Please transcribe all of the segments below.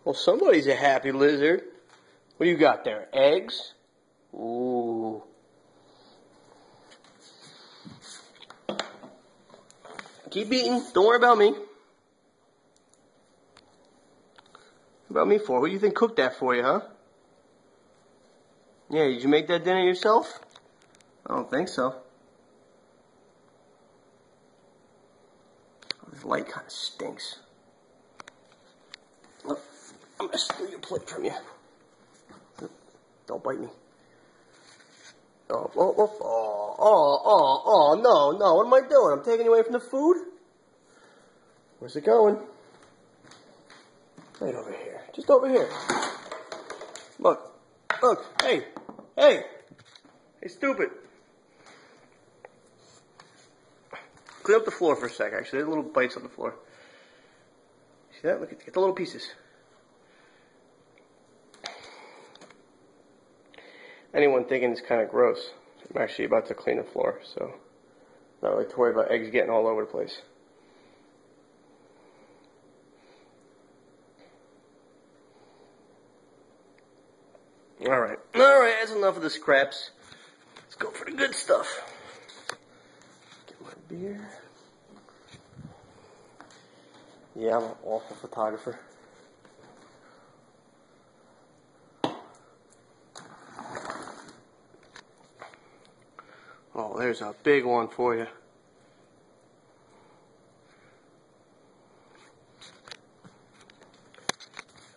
Well, somebody's a happy lizard. What do you got there? Eggs? Ooh. Keep eating. Don't worry about me. What about me for? Who do you think cooked that for you, huh? Yeah, did you make that dinner yourself? I don't think so. Oh, this light kind of stinks. Look, I'm going to steal your plate from you. Don't bite me. No, what am I doing? I'm taking you away from the food? Where's it going? Right over here. Just over here. Look, hey, stupid. Clean up the floor for a sec, actually. There's little bites on the floor. See that? Look, get the little pieces. Anyone thinking it's kind of gross, I'm actually about to clean the floor, so not really too worried about eggs getting all over the place. Alright, that's enough of the scraps. Let's go for the good stuff. Get my beer. Yeah, I'm an awful photographer. Oh, there's a big one for you.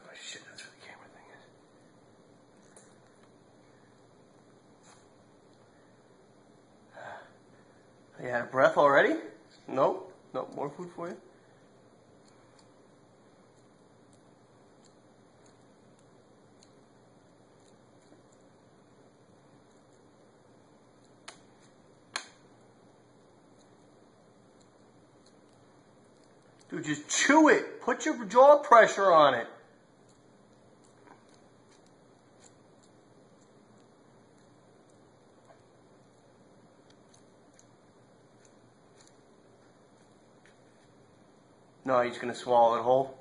Oh shit, that's where the camera thing is. You out of breath already? Nope. Nope, more food for you. Dude, just chew it. Put your jaw pressure on it. No, he's going to swallow it whole.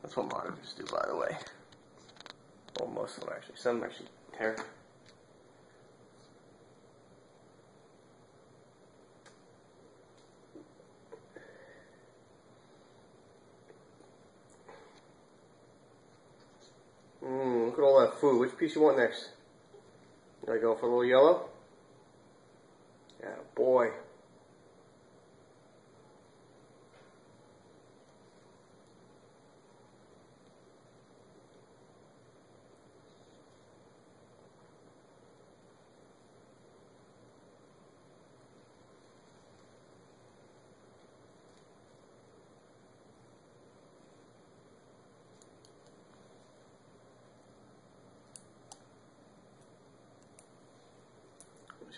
That's what monitors do, by the way. Well, most of them actually. Some actually tear. Look at all that food. Which piece you want next? You want to go for a little yellow? Yeah, boy.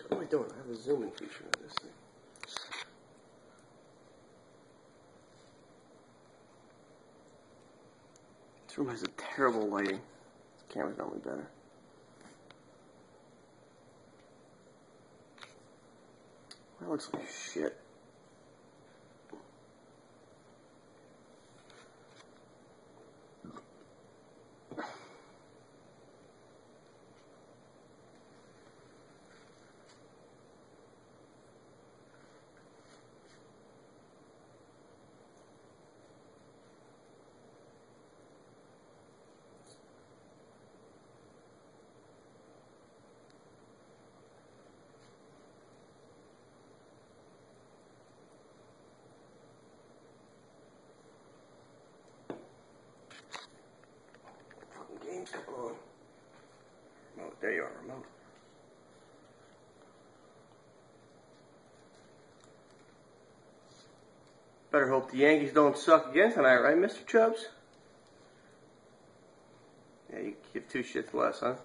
What am I doing? I have a zoom-in feature on this thing. This room has a terrible lighting. This camera's normally better. That looks like shit. Come on. Remote, there you are, remote. Better hope the Yankees don't suck again tonight, right, Mr. Chubbs? Yeah, you give two shits less, huh?